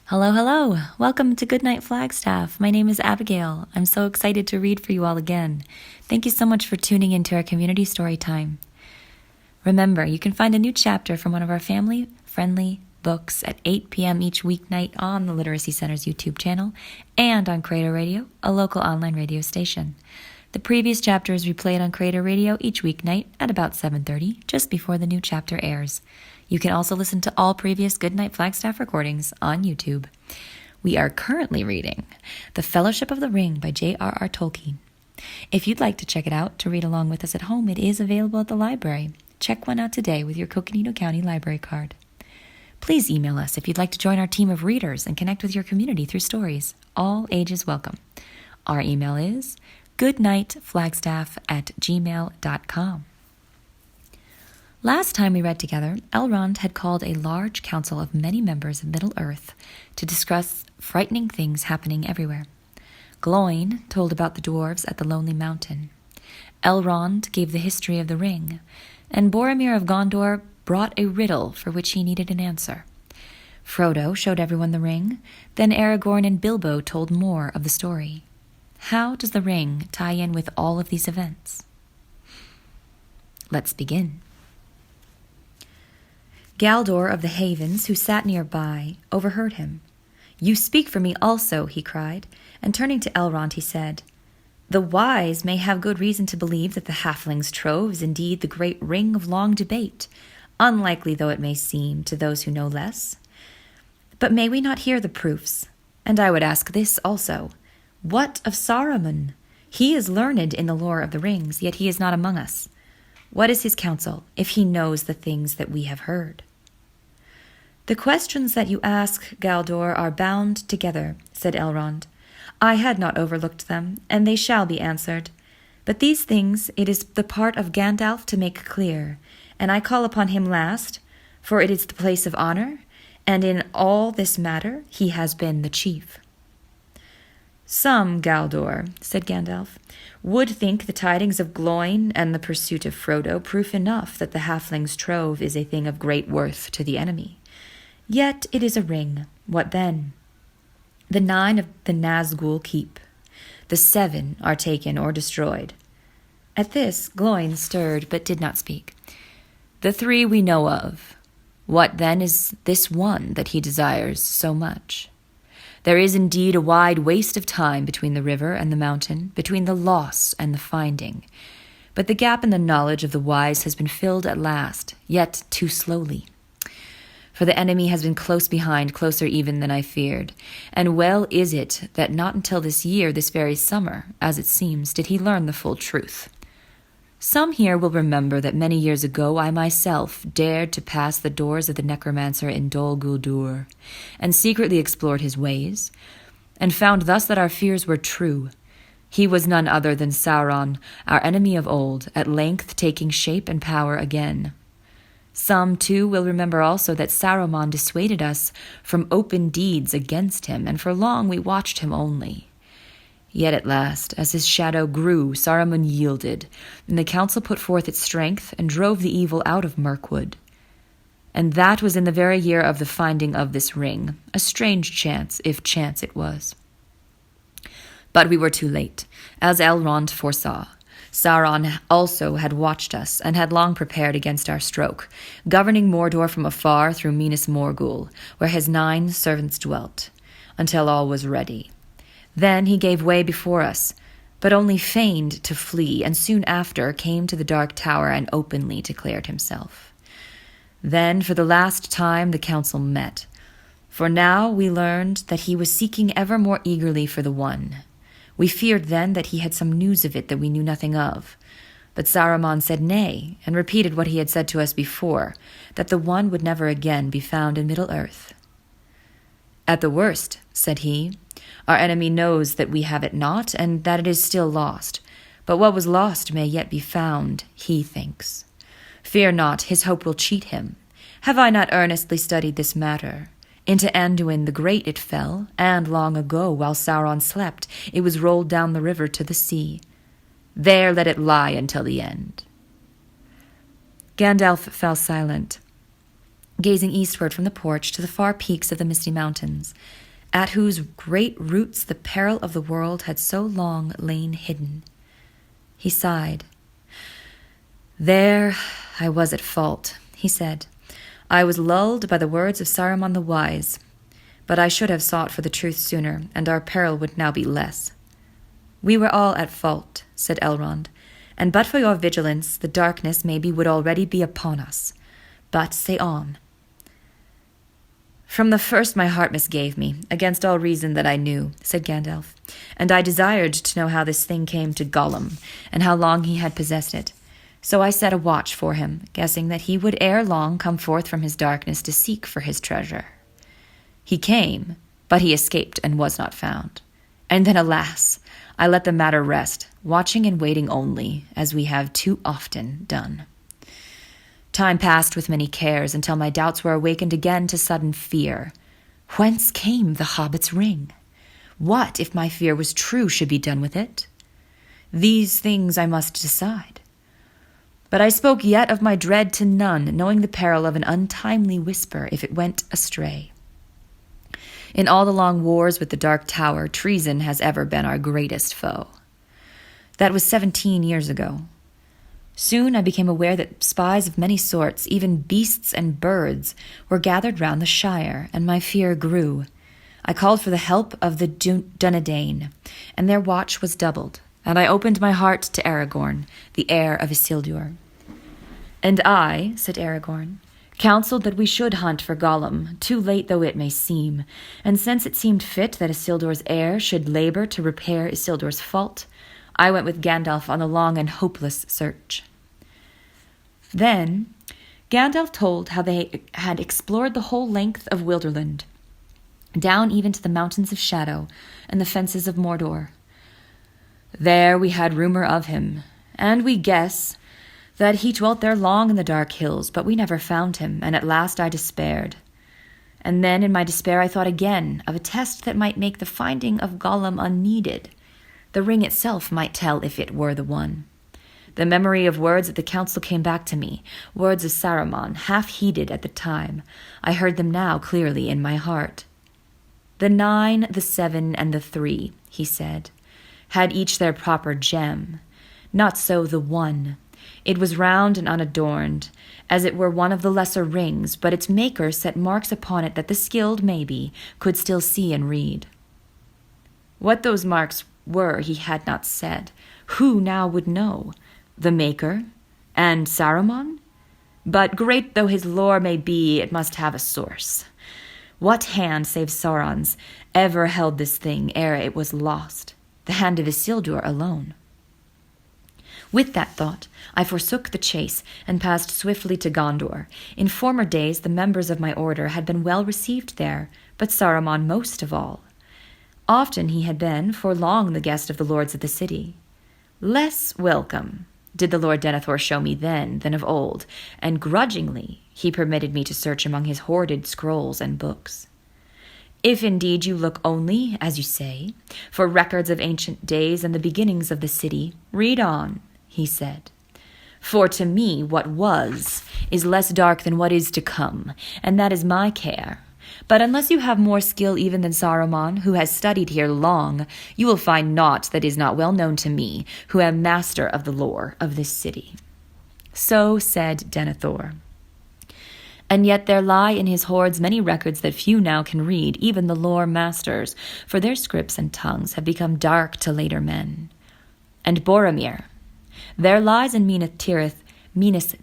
Hello, hello. Welcome to Goodnight Flagstaff. My name is Abigail. I'm so excited to read for you all again. Thank you so much for tuning into our community story time. Remember, you can find a new chapter from one of our family-friendly books at 8 p.m. each weeknight on the Literacy Center's YouTube channel and on Creator Radio, a local online radio station. The previous chapter is replayed on Creator Radio each weeknight at about 7:30, just before the new chapter airs. You can also listen to all previous Goodnight Flagstaff recordings on YouTube. We are currently reading The Fellowship of the Ring by J.R.R. Tolkein. If you'd like to check it out to read along with us at home, it is available at the library. Check one out today with your Coconino County Library card. Please email us if you'd like to join our team of readers and connect with your community through stories. All ages welcome. Our email is goodnightflagstaff@gmail.com. Last time we read together, Elrond had called a large council of many members of Middle-earth to discuss frightening things happening everywhere. Gloin told about the dwarves at the Lonely Mountain. Elrond gave the history of the ring, and Boromir of Gondor brought a riddle for which he needed an answer. Frodo showed everyone the ring, then Aragorn and Bilbo told more of the story. How does the ring tie in with all of these events? Let's begin. Galdor of the Havens, who sat nearby, overheard him. "You speak for me also," he cried, and turning to Elrond he said, "The wise may have good reason to believe that the halfling's trove is indeed the great ring of long debate, unlikely though it may seem to those who know less. But may we not hear the proofs? And I would ask this also, what of Saruman? He is learned in the lore of the rings, yet he is not among us. What is his counsel, if he knows the things that we have heard?" "The questions that you ask, Galdor, are bound together," said Elrond. "I had not overlooked them, and they shall be answered. But these things it is the part of Gandalf to make clear, and I call upon him last, for it is the place of honor, and in all this matter he has been the chief." "Some, Galdor," said Gandalf, "would think the tidings of Gloin and the pursuit of Frodo proof enough that the halfling's trove is a thing of great worth to the enemy. Yet it is a ring. What then? The 9 of the Nazgul keep. The 7 are taken or destroyed." At this, Gloin stirred but did not speak. "The 3 we know of. What then is this one that he desires so much? There is indeed a wide waste of time between the river and the mountain, between the loss and the finding. But the gap in the knowledge of the wise has been filled at last, yet too slowly. For the enemy has been close behind, closer even than I feared. And well is it that not until this year, this very summer, as it seems, did he learn the full truth. Some here will remember that many years ago I myself dared to pass the doors of the necromancer in Dol Guldur, and secretly explored his ways, and found thus that our fears were true. He was none other than Sauron, our enemy of old, at length taking shape and power again. Some, too, will remember also that Saruman dissuaded us from open deeds against him, and for long we watched him only. Yet at last, as his shadow grew, Saruman yielded, and the council put forth its strength and drove the evil out of Mirkwood. And that was in the very year of the finding of this ring, a strange chance, if chance it was. But we were too late, as Elrond foresaw. Sauron also had watched us, and had long prepared against our stroke, governing Mordor from afar through Minas Morgul, where his 9 servants dwelt, until all was ready. Then he gave way before us, but only feigned to flee, and soon after came to the Dark Tower and openly declared himself. Then for the last time the council met, for now we learned that he was seeking ever more eagerly for the One. We feared then that he had some news of it that we knew nothing of. But Saruman said nay, and repeated what he had said to us before, that the One would never again be found in Middle-earth. "At the worst," said he, "our enemy knows that we have it not, and that it is still lost. But what was lost may yet be found, he thinks. Fear not, his hope will cheat him. Have I not earnestly studied this matter? Into Anduin the Great it fell, and long ago, while Sauron slept, it was rolled down the river to the sea. There let it lie until the end." Gandalf fell silent. gazing eastward from the porch to the far peaks of the misty mountains, at whose great roots the peril of the world had so long lain hidden. He sighed. "There I was at fault," he said. "I was lulled by the words of Saruman the Wise, but I should have sought for the truth sooner, and our peril would now be less." "We were all at fault," said Elrond, "and but for your vigilance, the darkness maybe would already be upon us. But say on." "From the first my heart misgave me, against all reason that I knew," said Gandalf, "and I desired to know how this thing came to Gollum, and how long he had possessed it. So I set a watch for him, guessing that he would ere long come forth from his darkness to seek for his treasure. He came, but he escaped and was not found. And then, alas, I let the matter rest, watching and waiting only, as we have too often done. Time passed with many cares, until my doubts were awakened again to sudden fear. Whence came the hobbit's ring? What, if my fear was true, should be done with it? These things I must decide. But I spoke yet of my dread to none, knowing the peril of an untimely whisper if it went astray. In all the long wars with the Dark Tower, treason has ever been our greatest foe. That was 17 years ago. Soon I became aware that spies of many sorts, even beasts and birds, were gathered round the Shire, and my fear grew. I called for the help of the Dunedain, and their watch was doubled, and I opened my heart to Aragorn, the heir of Isildur. "And I," said Aragorn, "counselled that we should hunt for Gollum, too late though it may seem, and since it seemed fit that Isildur's heir should labour to repair Isildur's fault, I went with Gandalf on a long and hopeless search." Then Gandalf told how they had explored the whole length of Wilderland, down even to the Mountains of Shadow and the fences of Mordor. "There we had rumour of him, and we guess that he dwelt there long in the dark hills, but we never found him, and at last I despaired. And then in my despair I thought again of a test that might make the finding of Gollum unneeded. The ring itself might tell if it were the one. The memory of words at the council came back to me, words of Saruman, half-heeded at the time. I heard them now clearly in my heart. 'The 9, the 7, and the 3, he said, had each their proper gem. Not so the one. It was round and unadorned, as it were one of the lesser rings, but its maker set marks upon it that the skilled, maybe, could still see and read. What those marks were he had not said. Who now would know? The maker? And Saruman? But great though his lore may be, it must have a source. What hand save Sauron's ever held this thing ere it was lost? The hand of Isildur alone. With that thought, I forsook the chase and passed swiftly to Gondor. In former days, the members of my order had been well received there, but Saruman most of all. Often he had been, for long, the guest of the lords of the city. Less welcome did the Lord Denethor show me then than of old, and grudgingly he permitted me to search among his hoarded scrolls and books. If indeed you look only, as you say, for records of ancient days and the beginnings of the city, read on, he said. For to me what was is less dark than what is to come, and that is my care. But unless you have more skill even than Saruman, who has studied here long, you will find naught that is not well known to me, who am master of the lore of this city. So said Denethor. And yet there lie in his hoards many records that few now can read, even the lore masters, for their scripts and tongues have become dark to later men. And Boromir, there lies in Minas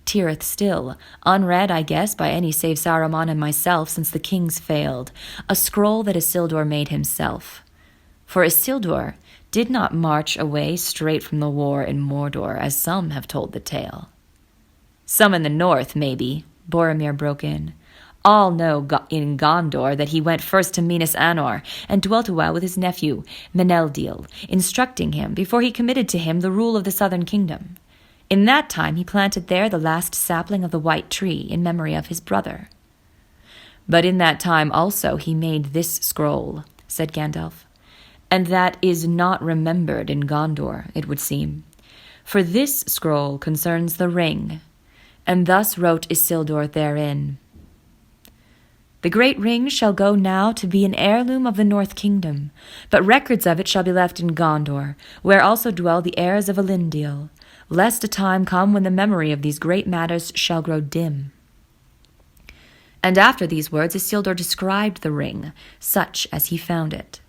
Tirith still, unread, I guess, by any save Saruman and myself since the kings failed, a scroll that Isildur made himself. For Isildur did not march away straight from the war in Mordor, as some have told the tale. Some in the north, maybe, Boromir broke in. All know in Gondor that he went first to Minas Anor and dwelt a while with his nephew, Meneldil, instructing him before he committed to him the rule of the southern kingdom. In that time he planted there the last sapling of the white tree in memory of his brother. But in that time also he made this scroll, said Gandalf, and that is not remembered in Gondor, it would seem. For this scroll concerns the ring, and thus wrote Isildur therein. The great ring shall go now to be an heirloom of the North Kingdom, but records of it shall be left in Gondor, where also dwell the heirs of Elendil, lest a time come when the memory of these great matters shall grow dim." And after these words Isildur described the ring, such as he found it.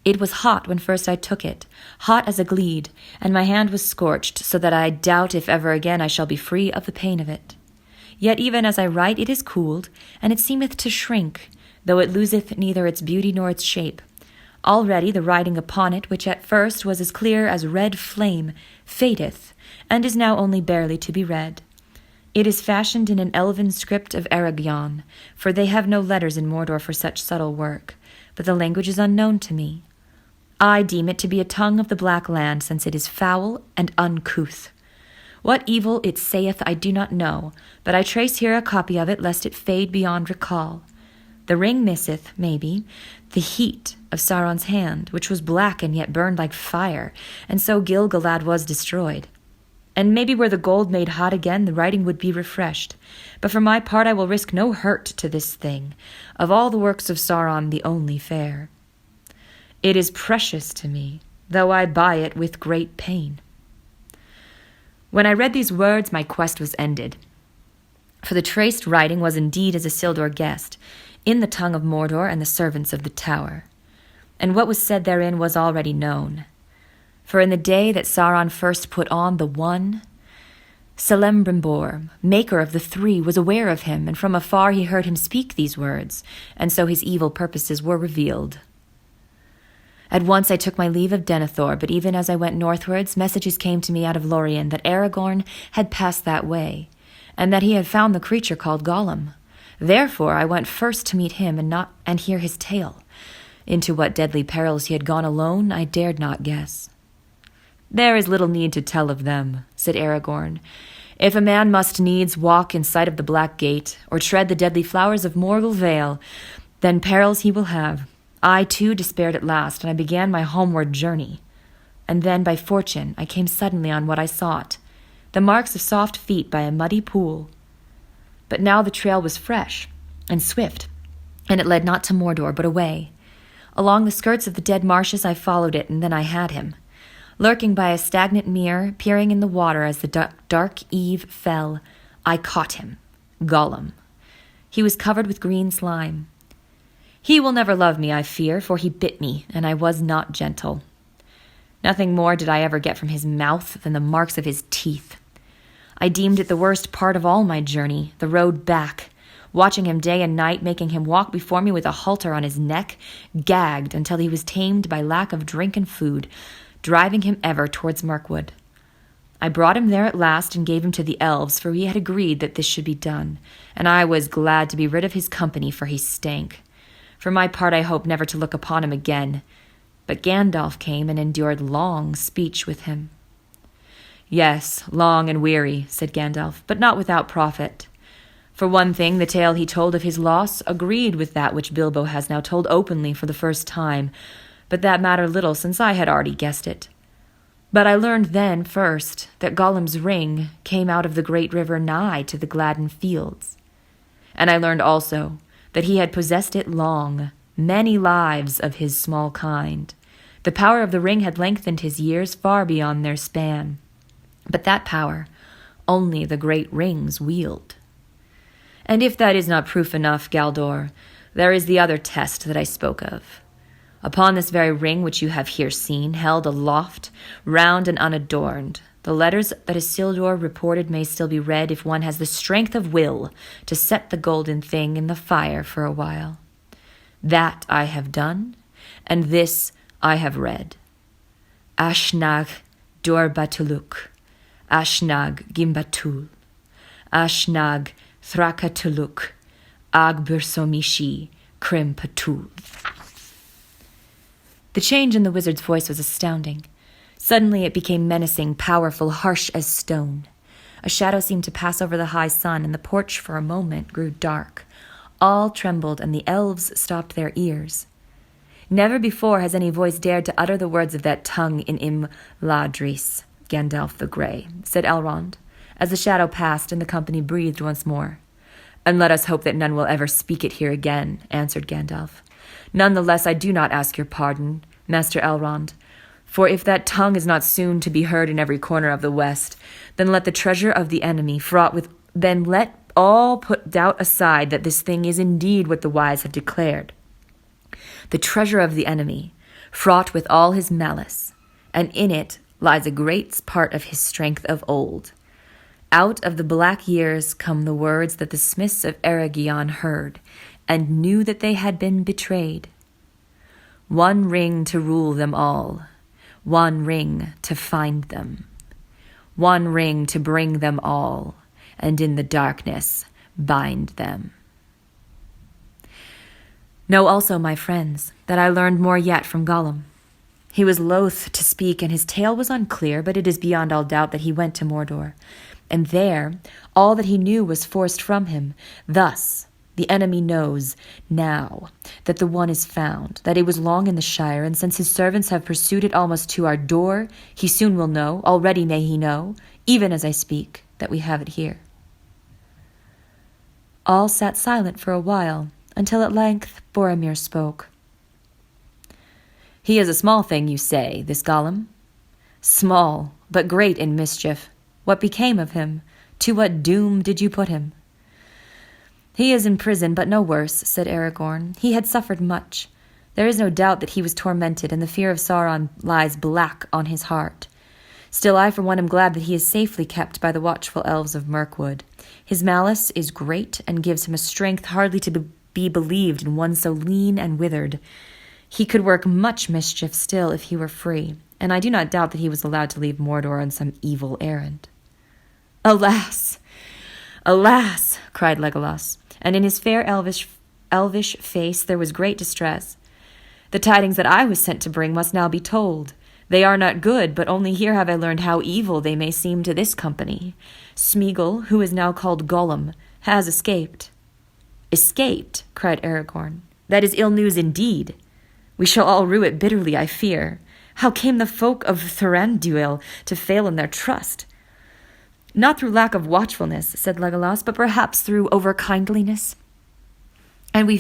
"It was hot when first I took it, hot as a gleed, and my hand was scorched, so that I doubt if ever again I shall be free of the pain of it. Yet even as I write it is cooled, and it seemeth to shrink, though it loseth neither its beauty nor its shape. Already the writing upon it, which at first was as clear as red flame, fadeth, and is now only barely to be read. It is fashioned in an elven script of Aragorn, for they have no letters in Mordor for such subtle work, but the language is unknown to me. I deem it to be a tongue of the Black Land, since it is foul and uncouth. What evil it saith I do not know, but I trace here a copy of it, lest it fade beyond recall. The ring misseth, maybe, the heat of Sauron's hand, which was black and yet burned like fire, and so Gil-galad was destroyed. And maybe were the gold made hot again, the writing would be refreshed. But for my part I will risk no hurt to this thing, of all the works of Sauron the only fair. It is precious to me, though I buy it with great pain." When I read these words, my quest was ended. For the traced writing was indeed as Isildur guessed, in the tongue of Mordor and the servants of the tower. And what was said therein was already known. For in the day that Sauron first put on the one, Celebrimbor, maker of the three, was aware of him, and from afar he heard him speak these words, and so his evil purposes were revealed. At once I took my leave of Denethor, but even as I went northwards, messages came to me out of Lorien that Aragorn had passed that way, and that he had found the creature called Gollum. Therefore I went first to meet him and hear his tale. Into what deadly perils he had gone alone, I dared not guess. "There is little need to tell of them," said Aragorn. "If a man must needs walk in sight of the Black Gate, or tread the deadly flowers of Morgul Vale, then perils he will have. I, too, despaired at last, and I began my homeward journey. And then, by fortune, I came suddenly on what I sought, the marks of soft feet by a muddy pool. But now the trail was fresh and swift, and it led not to Mordor, but away. Along the skirts of the dead marshes I followed it, and then I had him. Lurking by a stagnant mere, peering in the water as the dark eve fell, I caught him, Gollum. He was covered with green slime. He will never love me, I fear, for he bit me, and I was not gentle. Nothing more did I ever get from his mouth than the marks of his teeth. I deemed it the worst part of all my journey, the road back, watching him day and night, making him walk before me with a halter on his neck, gagged until he was tamed by lack of drink and food, driving him ever towards Mirkwood. I brought him there at last and gave him to the elves, for we had agreed that this should be done, and I was glad to be rid of his company, for he stank. For my part, I hope never to look upon him again. But Gandalf came and endured long speech with him. "Yes, long and weary," said Gandalf, "but not without profit. For one thing, the tale he told of his loss agreed with that which Bilbo has now told openly for the first time, but that mattered little, since I had already guessed it. But I learned then, first, that Gollum's ring came out of the great river nigh to the Gladden fields. And I learned also that he had possessed it long, many lives of his small kind. The power of the ring had lengthened his years far beyond their span. But that power only the great rings wield. And if that is not proof enough, Galdor, there is the other test that I spoke of. Upon this very ring which you have here seen, held aloft, round and unadorned, the letters that Isildur reported may still be read if one has the strength of will to set the golden thing in the fire for a while. That I have done, and this I have read. Ashnag Dorbatuluk, Ashnag Gimbatul, Ashnag Thrakatuluk, Agbursomishi Krimpatul. The change in the wizard's voice was astounding. Suddenly it became menacing, powerful, harsh as stone. A shadow seemed to pass over the high sun, and the porch for a moment grew dark. All trembled, and the elves stopped their ears. Never before has any voice dared to utter the words of that tongue in Imladris, Gandalf the Grey, said Elrond, as the shadow passed and the company breathed once more. "And let us hope that none will ever speak it here again," answered Gandalf. "None the less I do not ask your pardon, Master Elrond. For if that tongue is not soon to be heard in every corner of the West, then let the treasure of the enemy then let all put doubt aside that this thing is indeed what the wise have declared. The treasure of the enemy, fraught with all his malice, and in it lies a great part of his strength of old. Out of the black years come the words that the smiths of Eregion heard, and knew that they had been betrayed. One ring to rule them all, one ring to find them, one ring to bring them all, and in the darkness bind them. Know also, my friends, that I learned more yet from Gollum. He was loath to speak, and his tale was unclear, but it is beyond all doubt that he went to Mordor. And there, all that he knew was forced from him. Thus, the enemy knows now that the one is found, that it was long in the Shire, and since his servants have pursued it almost to our door, he soon will know, already may he know, even as I speak, that we have it here." All sat silent for a while, until at length Boromir spoke. "He is a small thing, you say, this Gollum?" "Small, but great in mischief. What became of him? To what doom did you put him?" "He is in prison, but no worse," said Aragorn. "He had suffered much. There is no doubt that he was tormented, and the fear of Sauron lies black on his heart. Still, I for one am glad that he is safely kept by the watchful elves of Mirkwood. His malice is great, and gives him a strength hardly to be believed in one so lean and withered. He could work much mischief still if he were free, and I do not doubt that he was allowed to leave Mordor on some evil errand." "Alas! Alas!" cried Legolas, and in his fair elvish face there was great distress. "The tidings that I was sent to bring must now be told. They are not good, but only here have I learned how evil they may seem to this company. Smeagol, who is now called Gollum, has escaped." "Escaped?" cried Aragorn. "That is ill news indeed. We shall all rue it bitterly, I fear. How came the folk of Thranduil to fail in their trust?" "Not through lack of watchfulness," said Legolas, "but perhaps through overkindliness. And we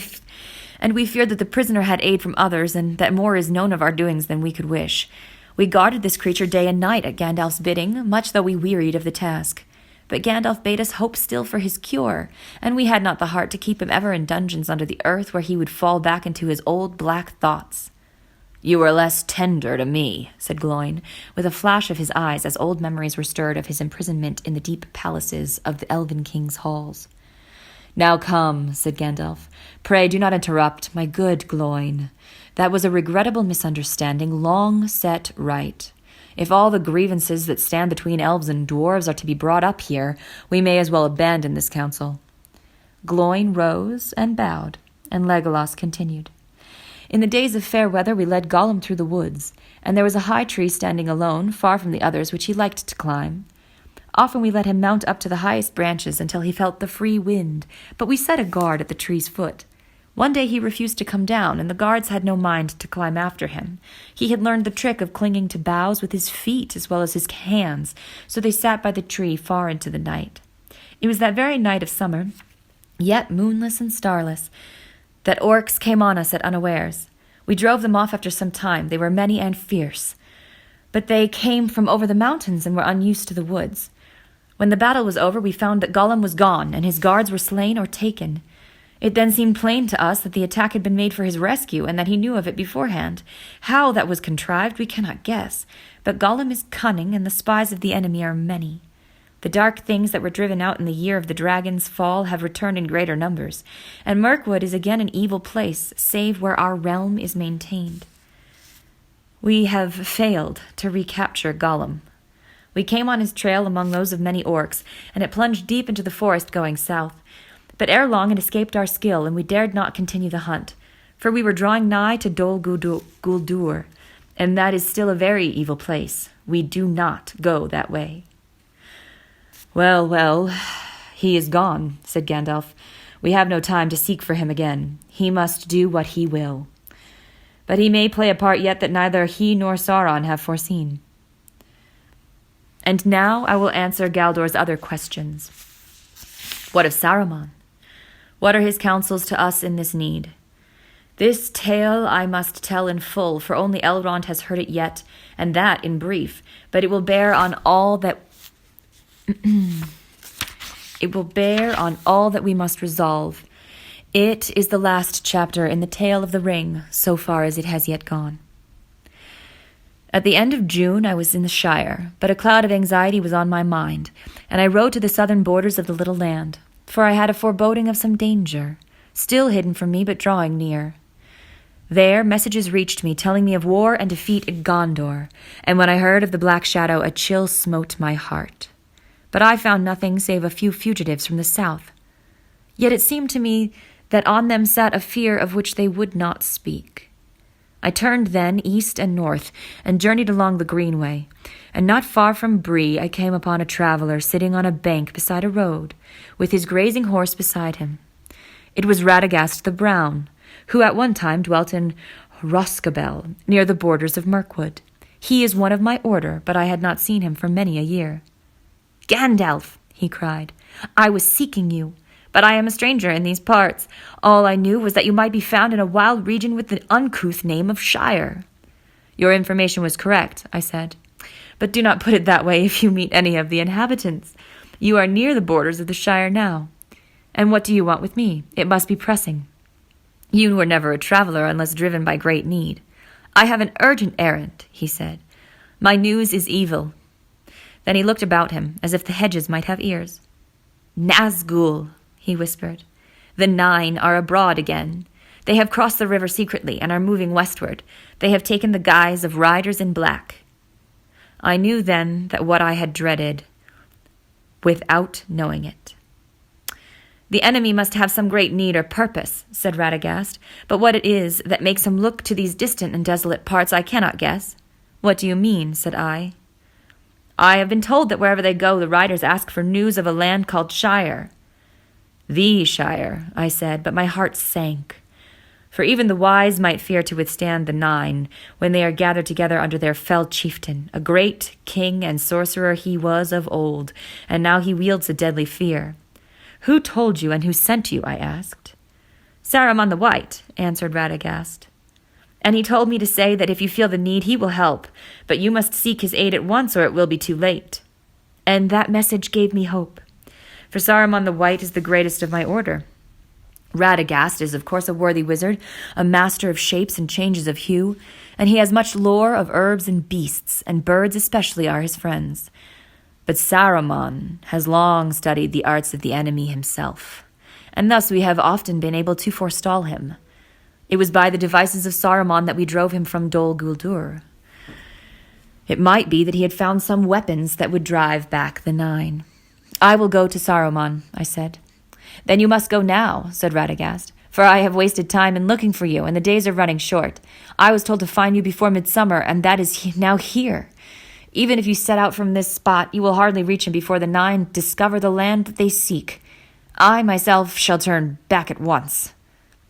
feared that the prisoner had aid from others, and that more is known of our doings than we could wish. We guarded this creature day and night at Gandalf's bidding, much though we wearied of the task. But Gandalf bade us hope still for his cure, and we had not the heart to keep him ever in dungeons under the earth where he would fall back into his old black thoughts." "You were less tender to me," said Gloin, with a flash of his eyes as old memories were stirred of his imprisonment in the deep palaces of the Elven King's halls. "Now come," said Gandalf. "Pray do not interrupt, my good Gloin. That was a regrettable misunderstanding, long set right. If all the grievances that stand between elves and dwarves are to be brought up here, we may as well abandon this council." Gloin rose and bowed, and Legolas continued. "In the days of fair weather we led Gollum through the woods, and there was a high tree standing alone, far from the others, which he liked to climb. Often we let him mount up to the highest branches until he felt the free wind, but we set a guard at the tree's foot. One day he refused to come down, and the guards had no mind to climb after him. He had learned the trick of clinging to boughs with his feet as well as his hands, so they sat by the tree far into the night. It was that very night of summer, yet moonless and starless, that orcs came on us at unawares. We drove them off after some time. They were many and fierce, but they came from over the mountains and were unused to the woods. When the battle was over, we found that Gollum was gone, and his guards were slain or taken. It then seemed plain to us that the attack had been made for his rescue, and that he knew of it beforehand. How that was contrived, we cannot guess, but Gollum is cunning, and the spies of the enemy are many. The dark things that were driven out in the year of the dragon's fall have returned in greater numbers, and Mirkwood is again an evil place, save where our realm is maintained. We have failed to recapture Gollum. We came on his trail among those of many orcs, and it plunged deep into the forest going south. But ere long it escaped our skill, and we dared not continue the hunt, for we were drawing nigh to Dol Guldur, and that is still a very evil place. We do not go that way." "Well, well, he is gone," said Gandalf. "We have no time to seek for him again. He must do what he will. But he may play a part yet that neither he nor Sauron have foreseen. And now I will answer Galdor's other questions. What of Saruman? What are his counsels to us in this need? This tale I must tell in full, for only Elrond has heard it yet, and that in brief, but it will bear on all that we must resolve. It is the last chapter in the tale of the ring, so far as it has yet gone. At the end of June I was in the Shire, but a cloud of anxiety was on my mind, and I rode to the southern borders of the little land, for I had a foreboding of some danger, still hidden from me but drawing near. There messages reached me telling me of war and defeat in Gondor, and when I heard of the Black Shadow a chill smote my heart. But I found nothing save a few fugitives from the south. Yet it seemed to me that on them sat a fear of which they would not speak. I turned then east and north, and journeyed along the Greenway, and not far from Bree I came upon a traveller sitting on a bank beside a road, with his grazing horse beside him. It was Radagast the Brown, who at one time dwelt in Roscabel, near the borders of Mirkwood. He is one of my order, but I had not seen him for many a year. "Gandalf," he cried, "I was seeking you, but I am a stranger in these parts. All I knew was that you might be found in a wild region with the uncouth name of Shire." "Your information was correct," I said, "but do not put it that way if you meet any of the inhabitants. You are near the borders of the Shire now. And what do you want with me? It must be pressing. You were never a traveller unless driven by great need." "I have an urgent errand," he said. "My news is evil." Then he looked about him, as if the hedges might have ears. "Nazgul," he whispered. "The 9 are abroad again. They have crossed the river secretly and are moving westward. They have taken the guise of riders in black." I knew then that what I had dreaded, without knowing it. "The enemy must have some great need or purpose," said Radagast, "but what it is that makes him look to these distant and desolate parts I cannot guess." "What do you mean?" said I. "I have been told that wherever they go, the riders ask for news of a land called Shire." "The Shire," I said, but my heart sank. For even the wise might fear to withstand the 9 when they are gathered together under their fell chieftain. A great king and sorcerer he was of old, and now he wields a deadly fear. "Who told you and who sent you?" I asked. "Saruman the White," answered Radagast. "And he told me to say that if you feel the need, he will help, but you must seek his aid at once or it will be too late." And that message gave me hope, for Saruman the White is the greatest of my order. Radagast is, of course, a worthy wizard, a master of shapes and changes of hue, and he has much lore of herbs and beasts, and birds especially are his friends. But Saruman has long studied the arts of the enemy himself, and thus we have often been able to forestall him. It was by the devices of Saruman that we drove him from Dol Guldur. It might be that he had found some weapons that would drive back the 9. "I will go to Saruman," I said. "Then you must go now," said Radagast, "for I have wasted time in looking for you, and the days are running short. I was told to find you before midsummer, and that is now here. Even if you set out from this spot, you will hardly reach him before the 9 discover the land that they seek. I myself shall turn back at once."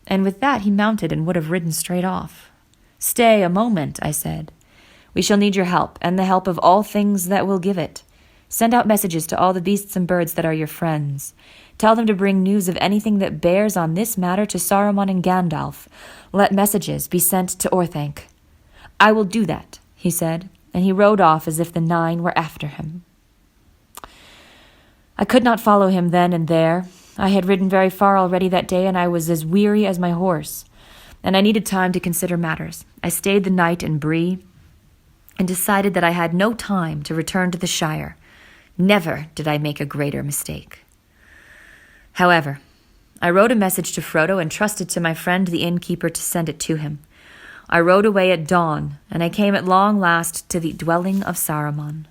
And with that he mounted and would have ridden straight off. "Stay a moment," I said. "We shall need your help, and the help of all things that will give it. Send out messages to all the beasts and birds that are your friends. Tell them to bring news of anything that bears on this matter to Saruman and Gandalf. Let messages be sent to Orthanc." "I will do that," he said, and he rode off as if the 9 were after him. I could not follow him then and there. I had ridden very far already that day, and I was as weary as my horse, and I needed time to consider matters. I stayed the night in Bree, and decided that I had no time to return to the Shire. Never did I make a greater mistake. However, I wrote a message to Frodo and trusted to my friend the innkeeper to send it to him. I rode away at dawn, and I came at long last to the dwelling of Saruman.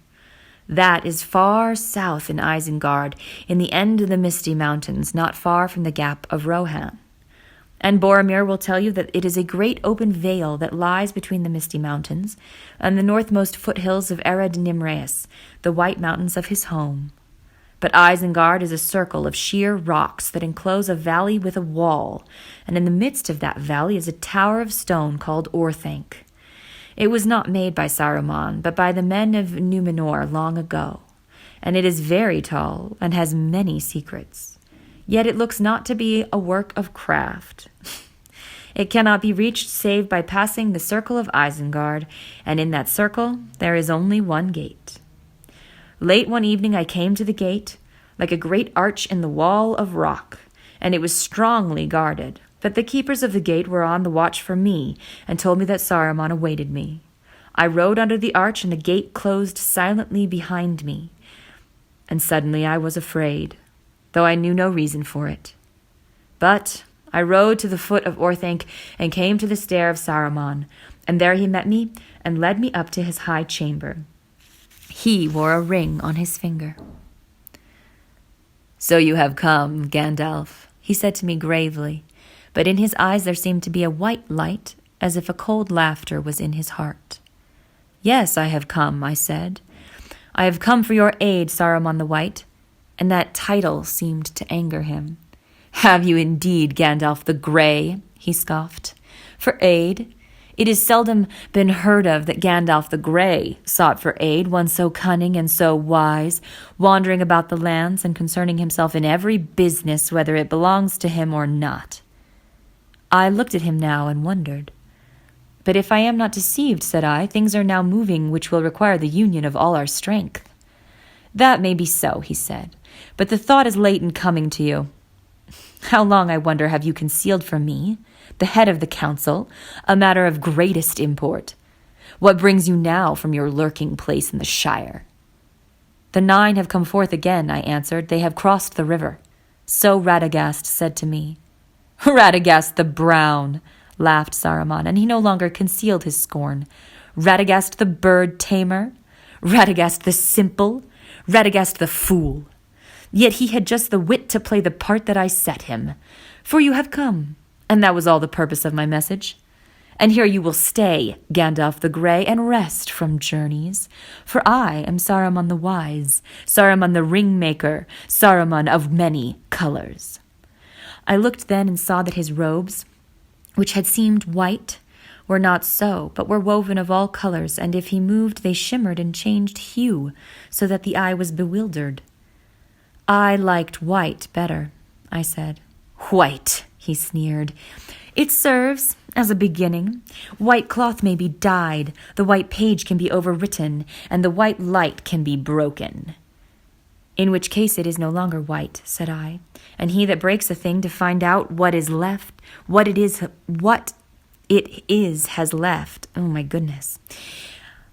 That is far south in Isengard, in the end of the Misty Mountains, not far from the Gap of Rohan. And Boromir will tell you that it is a great open vale that lies between the Misty Mountains and the northmost foothills of Ered Nimraes, the White Mountains of his home. But Isengard is a circle of sheer rocks that enclose a valley with a wall, and in the midst of that valley is a tower of stone called Orthanc. It was not made by Saruman, but by the men of Numenor long ago, and it is very tall and has many secrets. Yet it looks not to be a work of craft. It cannot be reached save by passing the circle of Isengard, and in that circle there is only one gate. Late one evening I came to the gate, like a great arch in the wall of rock, and it was strongly guarded. But the keepers of the gate were on the watch for me, and told me that Saruman awaited me. I rode under the arch, and the gate closed silently behind me. And suddenly I was afraid, though I knew no reason for it. But I rode to the foot of Orthanc, and came to the stair of Saruman, and there he met me, and led me up to his high chamber. He wore a ring on his finger. "So you have come, Gandalf," he said to me gravely, but in his eyes there seemed to be a white light, as if a cold laughter was in his heart. "Yes, I have come," I said. "I have come for your aid, Saruman the White," and that title seemed to anger him. "Have you indeed, Gandalf the Grey?" he scoffed. "For aid? It has seldom been heard of that Gandalf the Grey sought for aid, one so cunning and so wise, wandering about the lands and concerning himself in every business, whether it belongs to him or not." I looked at him now and wondered. "But if I am not deceived," said I, "things are now moving which will require the union of all our strength." "That may be so," he said, "but the thought is late in coming to you. How long, I wonder, have you concealed from me, the head of the council, a matter of greatest import? What brings you now from your lurking place in the Shire?" "The 9 have come forth again," I answered. "They have crossed the river." So Radagast said to me. "Radagast the Brown," laughed Saruman, and he no longer concealed his scorn. "Radagast the bird tamer, Radagast the simple, Radagast the fool. Yet he had just the wit to play the part that I set him. For you have come, and that was all the purpose of my message. And here you will stay, Gandalf the Grey, and rest from journeys. For I am Saruman the Wise, Saruman the Ringmaker, Saruman of many colors." I looked then and saw that his robes, which had seemed white, were not so, but were woven of all colors, and if he moved they shimmered and changed hue, so that the eye was bewildered. "I liked white better," I said. "White," he sneered. "It serves as a beginning. White cloth may be dyed, the white page can be overwritten, and the white light can be broken." "In which case it is no longer white," said I, "and he that breaks a thing to find out what it is has left. Oh, my goodness.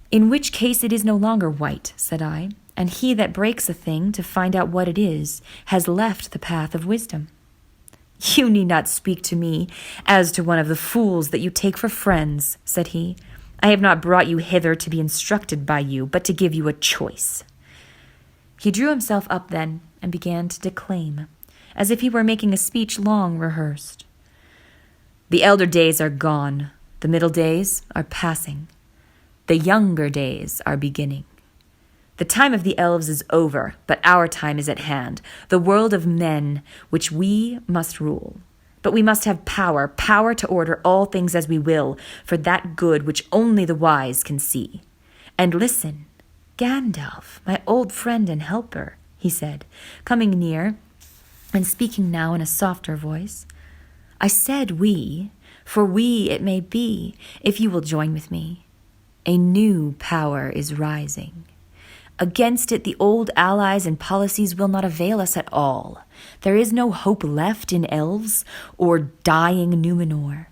In which case it is no longer white," said I, "and he that breaks a thing to find out what it is has left the path of wisdom." "You need not speak to me as to one of the fools that you take for friends," said he. "I have not brought you hither to be instructed by you, but to give you a choice." He drew himself up then and began to declaim, as if he were making a speech long rehearsed. "The elder days are gone, the middle days are passing, the younger days are beginning. The time of the elves is over, but our time is at hand, the world of men which we must rule. But we must have power to order all things as we will, for that good which only the wise can see. And listen, Gandalf, my old friend and helper," he said, coming near and speaking now in a softer voice. "I said we, for we it may be, if you will join with me. A new power is rising. Against it the old allies and policies will not avail us at all. There is no hope left in elves or dying Numenor.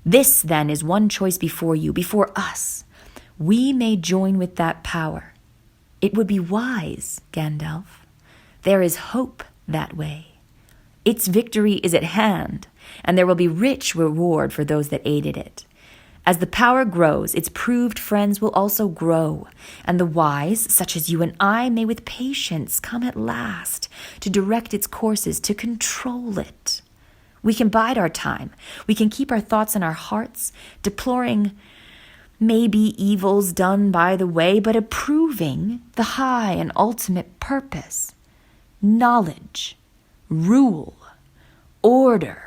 This, then, is one choice before you, before us. We may join with that power. It would be wise, Gandalf. There is hope that way. Its victory is at hand, and there will be rich reward for those that aided it. As the power grows, its proved friends will also grow, and the wise, such as you and I, may with patience come at last to direct its courses, to control it. We can bide our time. We can keep our thoughts in our hearts, deploring maybe evils done by the way, but approving the high and ultimate purpose. Knowledge, rule, order,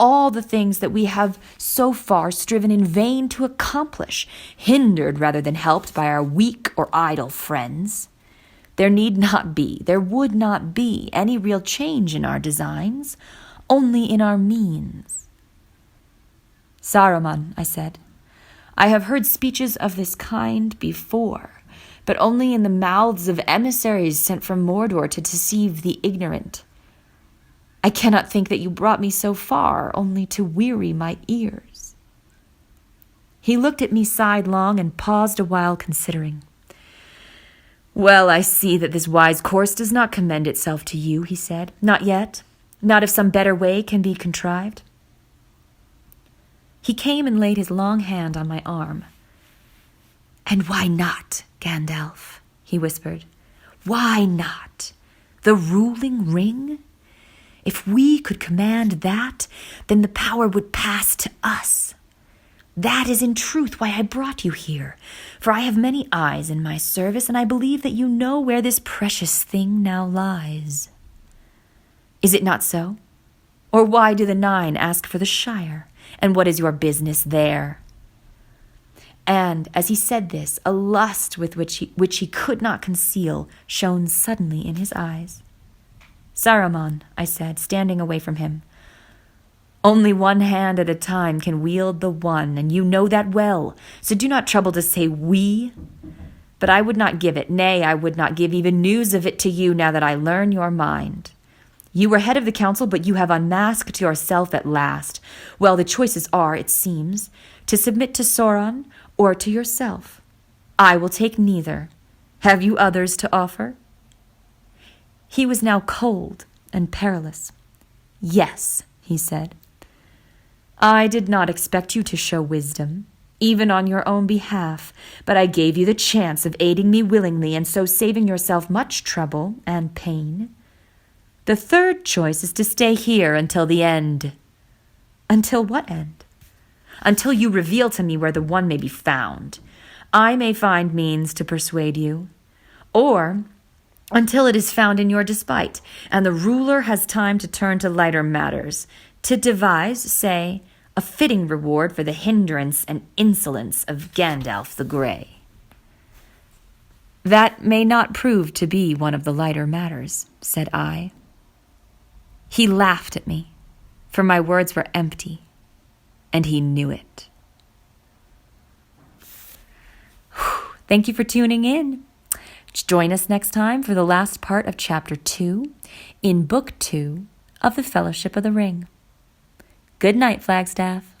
all the things that we have so far striven in vain to accomplish, hindered rather than helped by our weak or idle friends. There would not be any real change in our designs, only in our means. Saruman, I said, I have heard speeches of this kind before, but only in the mouths of emissaries sent from Mordor to deceive the ignorant. I cannot think that you brought me so far only to weary my ears. He looked at me sidelong and paused a while considering. Well, I see that this wise course does not commend itself to you, he said. Not yet. Not if some better way can be contrived. He came and laid his long hand on my arm. And why not, Gandalf? He whispered. Why not? The ruling ring? If we could command that, then the power would pass to us. That is in truth why I brought you here, for I have many eyes in my service, and I believe that you know where this precious thing now lies. Is it not so? Or why do the 9 ask for the Shire, and what is your business there? And as he said this, a lust which he could not conceal shone suddenly in his eyes. Saruman, I said, standing away from him. Only one hand at a time can wield the one, and you know that well, so do not trouble to say we. But I would not give it, nay, I would not give even news of it to you now that I learn your mind. You were head of the council, but you have unmasked yourself at last. Well, the choices are, it seems, to submit to Sauron or to yourself. I will take neither. Have you others to offer? He was now cold and perilous. Yes, he said. I did not expect you to show wisdom, even on your own behalf, but I gave you the chance of aiding me willingly and so saving yourself much trouble and pain. The third choice is to stay here until the end. Until what end? Until you reveal to me where the one may be found. I may find means to persuade you. Or until it is found in your despite, and the ruler has time to turn to lighter matters, to devise, say, a fitting reward for the hindrance and insolence of Gandalf the Grey. That may not prove to be one of the lighter matters, said I. He laughed at me, for my words were empty, and he knew it. Thank you for tuning in. Join us next time for the last part of Chapter 2 in Book 2 of The Fellowship of the Ring. Good night, Flagstaff.